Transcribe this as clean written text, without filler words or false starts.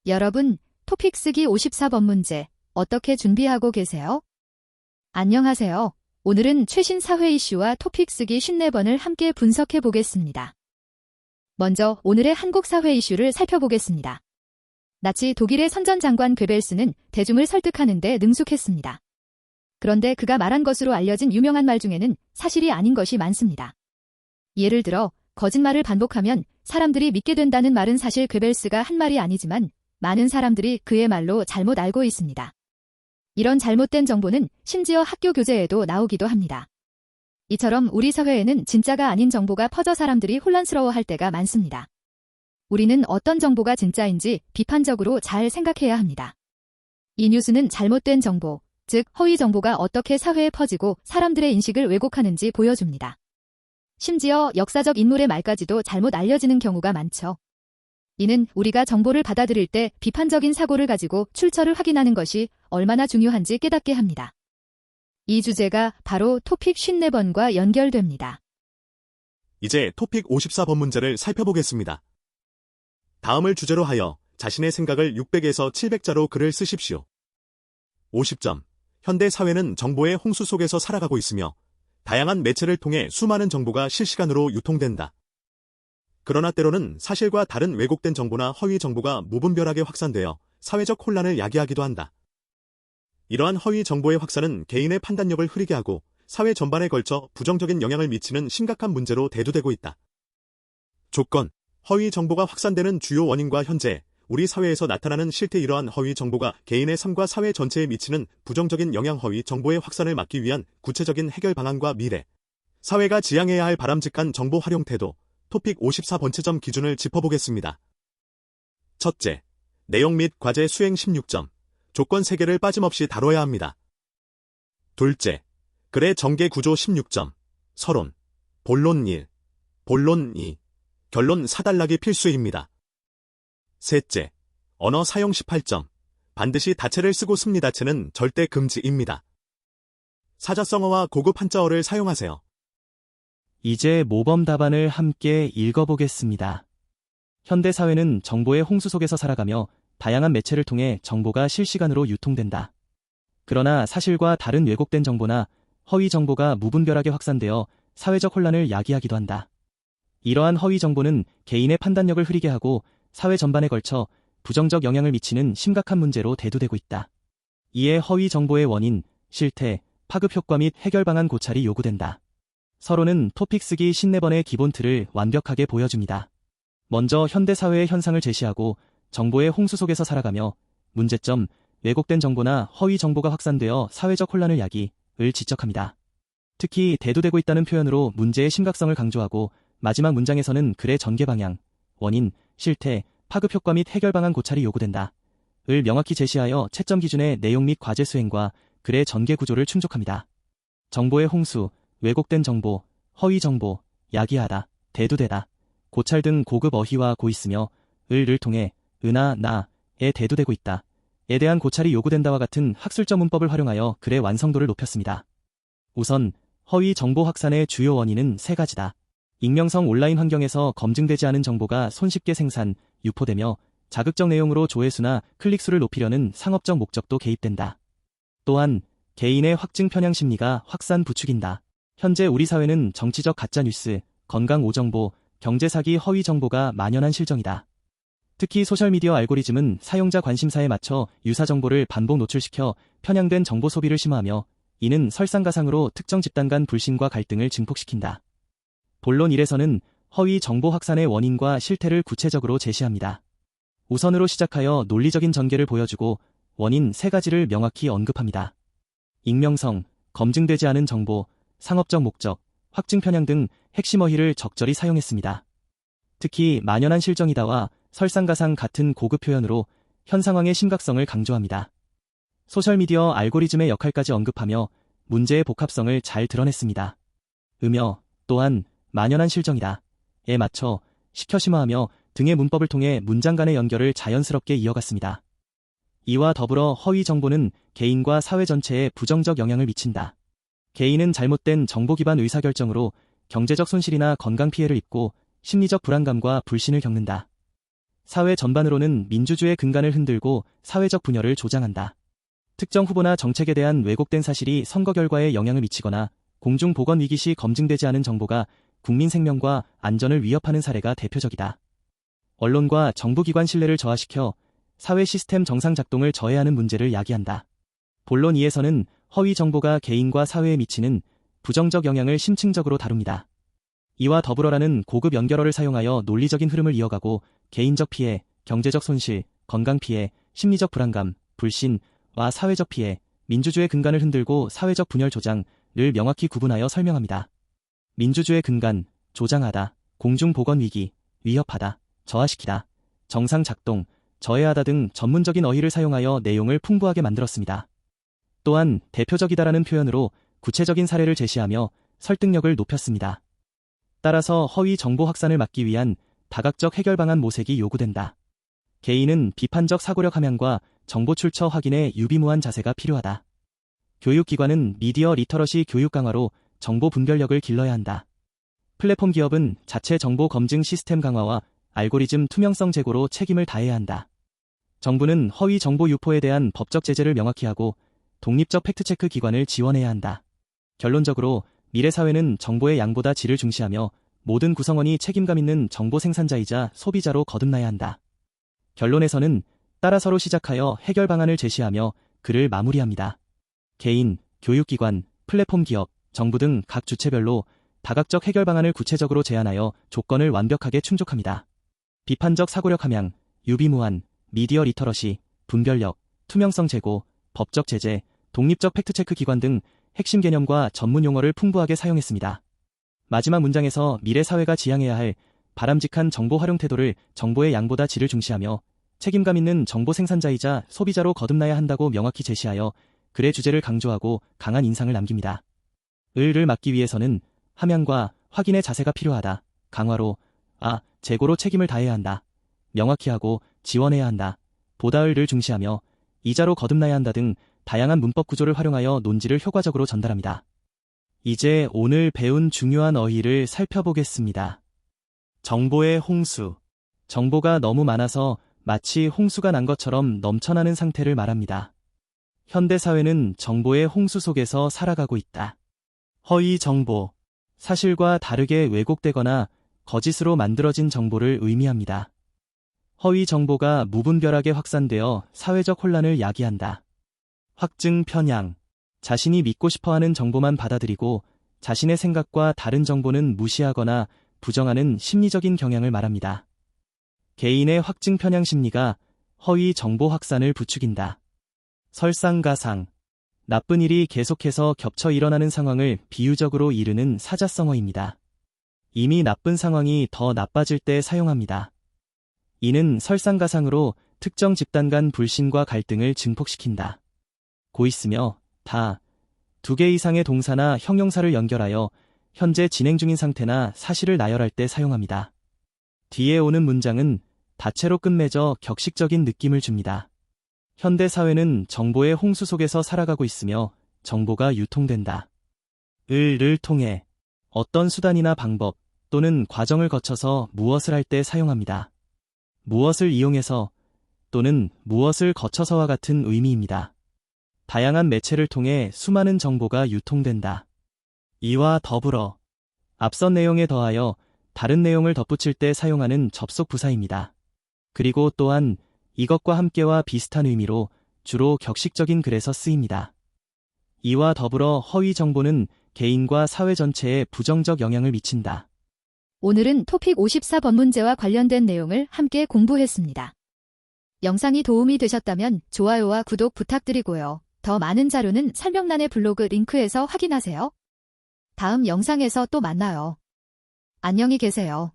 여러분, 토픽 쓰기 54번 문제 어떻게 준비하고 계세요? 안녕하세요. 오늘은 최신 사회 이슈와 토픽 쓰기 54번을 함께 분석해 보겠습니다. 먼저 오늘의 한국 사회 이슈를 살펴보겠습니다. 나치 독일의 선전장관 괴벨스는 대중을 설득하는 데 능숙했습니다. 그런데 그가 말한 것으로 알려진 유명한 말 중에는 사실이 아닌 것이 많습니다. 예를 들어 거짓말을 반복하면 사람들이 믿게 된다는 말은 사실 괴벨스가 한 말이 아니지만 많은 사람들이 그의 말로 잘못 알고 있습니다. 이런 잘못된 정보는 심지어 학교 교재에도 나오기도 합니다. 이처럼 우리 사회에는 진짜가 아닌 정보가 퍼져 사람들이 혼란스러워할 때가 많습니다. 우리는 어떤 정보가 진짜인지 비판적으로 잘 생각해야 합니다. 이 뉴스는 잘못된 정보, 즉 허위 정보가 어떻게 사회에 퍼지고 사람들의 인식을 왜곡하는지 보여줍니다. 심지어 역사적 인물의 말까지도 잘못 알려지는 경우가 많죠. 이는 우리가 정보를 받아들일 때 비판적인 사고를 가지고 출처를 확인하는 것이 얼마나 중요한지 깨닫게 합니다. 이 주제가 바로 토픽 54번과 연결됩니다. 이제 토픽 54번 문제를 살펴보겠습니다. 다음을 주제로 하여 자신의 생각을 600에서 700자로 글을 쓰십시오. 50점. 현대 사회는 정보의 홍수 속에서 살아가고 있으며 다양한 매체를 통해 수많은 정보가 실시간으로 유통된다. 그러나 때로는 사실과 다른 왜곡된 정보나 허위 정보가 무분별하게 확산되어 사회적 혼란을 야기하기도 한다. 이러한 허위 정보의 확산은 개인의 판단력을 흐리게 하고 사회 전반에 걸쳐 부정적인 영향을 미치는 심각한 문제로 대두되고 있다. 조건: 허위 정보가 확산되는 주요 원인과 현재 우리 사회에서 나타나는 실태. 이러한 허위 정보가 개인의 삶과 사회 전체에 미치는 부정적인 영향. 허위 정보의 확산을 막기 위한 구체적인 해결 방안과 미래, 사회가 지향해야 할 바람직한 정보 활용 태도. 토픽 54번째 기준을 짚어보겠습니다. 첫째, 내용 및 과제 수행 16점. 조건 3개를 빠짐없이 다뤄야 합니다. 둘째, 글의 전개 구조 16점. 서론, 본론 1, 본론 2, 결론 4단락이 필수입니다. 셋째, 언어 사용 18점. 반드시 다체를 쓰고 습니다체는 절대 금지입니다. 사자성어와 고급 한자어를 사용하세요. 이제 모범 답안을 함께 읽어보겠습니다. 현대사회는 정보의 홍수 속에서 살아가며 다양한 매체를 통해 정보가 실시간으로 유통된다. 그러나 사실과 다른 왜곡된 정보나 허위 정보가 무분별하게 확산되어 사회적 혼란을 야기하기도 한다. 이러한 허위 정보는 개인의 판단력을 흐리게 하고 사회 전반에 걸쳐 부정적 영향을 미치는 심각한 문제로 대두되고 있다. 이에 허위 정보의 원인, 실태, 파급 효과 및 해결 방안 고찰이 요구된다. 서론은 토픽 쓰기 54번의 기본 틀을 완벽하게 보여줍니다. 먼저 현대사회의 현상을 제시하고 정보의 홍수 속에서 살아가며 문제점, 왜곡된 정보나 허위 정보가 확산되어 사회적 혼란을 야기를 지적합니다. 특히 대두되고 있다는 표현으로 문제의 심각성을 강조하고 마지막 문장에서는 글의 전개 방향, 원인, 실태, 파급 효과 및 해결 방안 고찰이 요구된다. 을 명확히 제시하여 채점 기준의 내용 및 과제 수행과 글의 전개 구조를 충족합니다. 정보의 홍수, 왜곡된 정보, 허위 정보, 야기하다, 대두되다, 고찰 등 고급 어휘와 고있으며 을을 통해 으나, 나에 대두되고 있다. 에 대한 고찰이 요구된다와 같은 학술적 문법을 활용하여 글의 완성도를 높였습니다. 우선 허위 정보 확산의 주요 원인은 3가지다. 익명성 온라인 환경에서 검증되지 않은 정보가 손쉽게 생산, 유포되며 자극적 내용으로 조회수나 클릭수를 높이려는 상업적 목적도 개입된다. 또한 개인의 확증 편향 심리가 확산 부추긴다. 현재 우리 사회는 정치적 가짜뉴스, 건강 오정보, 경제사기 허위 정보가 만연한 실정이다. 특히 소셜미디어 알고리즘은 사용자 관심사에 맞춰 유사 정보를 반복 노출시켜 편향된 정보 소비를 심화하며 이는 설상가상으로 특정 집단 간 불신과 갈등을 증폭시킨다. 본론 1에서는 허위 정보 확산의 원인과 실태를 구체적으로 제시합니다. 우선으로 시작하여 논리적인 전개를 보여주고 원인 3가지를 명확히 언급합니다. 익명성, 검증되지 않은 정보, 상업적 목적, 확증 편향 등 핵심 어휘를 적절히 사용했습니다. 특히 만연한 실정이다와 설상가상 같은 고급 표현으로 현 상황의 심각성을 강조합니다. 소셜미디어 알고리즘의 역할까지 언급하며 문제의 복합성을 잘 드러냈습니다. 음여, 또한 만연한 실정이다. 에 맞춰 시켜 심화하며 등의 문법을 통해 문장 간의 연결을 자연스럽게 이어갔습니다. 이와 더불어 허위 정보는 개인과 사회 전체에 부정적 영향을 미친다. 개인은 잘못된 정보 기반 의사결정으로 경제적 손실이나 건강 피해를 입고 심리적 불안감과 불신을 겪는다. 사회 전반으로는 민주주의 근간을 흔들고 사회적 분열을 조장한다. 특정 후보나 정책에 대한 왜곡된 사실이 선거 결과에 영향을 미치거나 공중보건 위기 시 검증되지 않은 정보가 국민 생명과 안전을 위협하는 사례가 대표적이다. 언론과 정부기관 신뢰를 저하시켜 사회 시스템 정상 작동을 저해하는 문제를 야기한다. 본론 2에서는 허위 정보가 개인과 사회에 미치는 부정적 영향을 심층적으로 다룹니다. 이와 더불어라는 고급 연결어를 사용하여 논리적인 흐름을 이어가고 개인적 피해, 경제적 손실, 건강 피해, 심리적 불안감, 불신과 사회적 피해, 민주주의 근간을 흔들고 사회적 분열 조장을 명확히 구분하여 설명합니다. 민주주의 근간, 조장하다, 공중보건 위기, 위협하다, 저하시키다, 정상 작동, 저해하다 등 전문적인 어휘를 사용하여 내용을 풍부하게 만들었습니다. 또한 대표적이다라는 표현으로 구체적인 사례를 제시하며 설득력을 높였습니다. 따라서 허위 정보 확산을 막기 위한 다각적 해결 방안 모색이 요구된다. 개인은 비판적 사고력 함양과 정보 출처 확인에 유비무한 자세가 필요하다. 교육기관은 미디어 리터러시 교육 강화로 정보 분별력을 길러야 한다. 플랫폼 기업은 자체 정보 검증 시스템 강화와 알고리즘 투명성 제고로 책임을 다해야 한다. 정부는 허위 정보 유포에 대한 법적 제재를 명확히 하고 독립적 팩트체크 기관을 지원해야 한다. 결론적으로 미래 사회는 정보의 양보다 질을 중시하며 모든 구성원이 책임감 있는 정보 생산자이자 소비자로 거듭나야 한다. 결론에서는 따라 서로 시작하여 해결 방안을 제시하며 글을 마무리합니다. 개인, 교육기관, 플랫폼 기업, 정부 등 각 주체별로 다각적 해결 방안을 구체적으로 제안하여 조건을 완벽하게 충족합니다. 비판적 사고력 함양, 유비무한, 미디어 리터러시, 분별력, 투명성 제고, 법적 제재, 독립적 팩트체크 기관 등 핵심 개념과 전문 용어를 풍부하게 사용했습니다. 마지막 문장에서 미래 사회가 지향해야 할 바람직한 정보 활용 태도를 정보의 양보다 질을 중시하며 책임감 있는 정보 생산자이자 소비자로 거듭나야 한다고 명확히 제시하여 글의 주제를 강조하고 강한 인상을 남깁니다. 을을 막기 위해서는 함양과 확인의 자세가 필요하다. 강화로, 재고로 책임을 다해야 한다. 명확히 하고 지원해야 한다. 보다을을 중시하며 이자로 거듭나야 한다 등 다양한 문법 구조를 활용하여 논지를 효과적으로 전달합니다. 이제 오늘 배운 중요한 어휘를 살펴보겠습니다. 정보의 홍수. 정보가 너무 많아서 마치 홍수가 난 것처럼 넘쳐나는 상태를 말합니다. 현대 사회는 정보의 홍수 속에서 살아가고 있다. 허위 정보. 사실과 다르게 왜곡되거나 거짓으로 만들어진 정보를 의미합니다. 허위 정보가 무분별하게 확산되어 사회적 혼란을 야기한다. 확증 편향. 자신이 믿고 싶어하는 정보만 받아들이고 자신의 생각과 다른 정보는 무시하거나 부정하는 심리적인 경향을 말합니다. 개인의 확증 편향 심리가 허위 정보 확산을 부추긴다. 설상가상. 나쁜 일이 계속해서 겹쳐 일어나는 상황을 비유적으로 이르는 사자성어입니다. 이미 나쁜 상황이 더 나빠질 때 사용합니다. 이는 설상가상으로 특정 집단 간 불신과 갈등을 증폭시킨다. 고 있으며 다, 두 개 이상의 동사나 형용사를 연결하여 현재 진행 중인 상태나 사실을 나열할 때 사용합니다. 뒤에 오는 문장은 다채로 끝맺어 격식적인 느낌을 줍니다. 현대 사회는 정보의 홍수 속에서 살아가고 있으며 정보가 유통된다. 을을 통해 어떤 수단이나 방법 또는 과정을 거쳐서 무엇을 할 때 사용합니다. 무엇을 이용해서 또는 무엇을 거쳐서와 같은 의미입니다. 다양한 매체를 통해 수많은 정보가 유통된다. 이와 더불어 앞선 내용에 더하여 다른 내용을 덧붙일 때 사용하는 접속 부사입니다. 그리고 또한 이것과 함께와 비슷한 의미로 주로 격식적인 글에서 쓰입니다. 이와 더불어 허위 정보는 개인과 사회 전체에 부정적 영향을 미친다. 오늘은 토픽 54번 문제와 관련된 내용을 함께 공부했습니다. 영상이 도움이 되셨다면 좋아요와 구독 부탁드리고요. 더 많은 자료는 설명란의 블로그 링크에서 확인하세요. 다음 영상에서 또 만나요. 안녕히 계세요.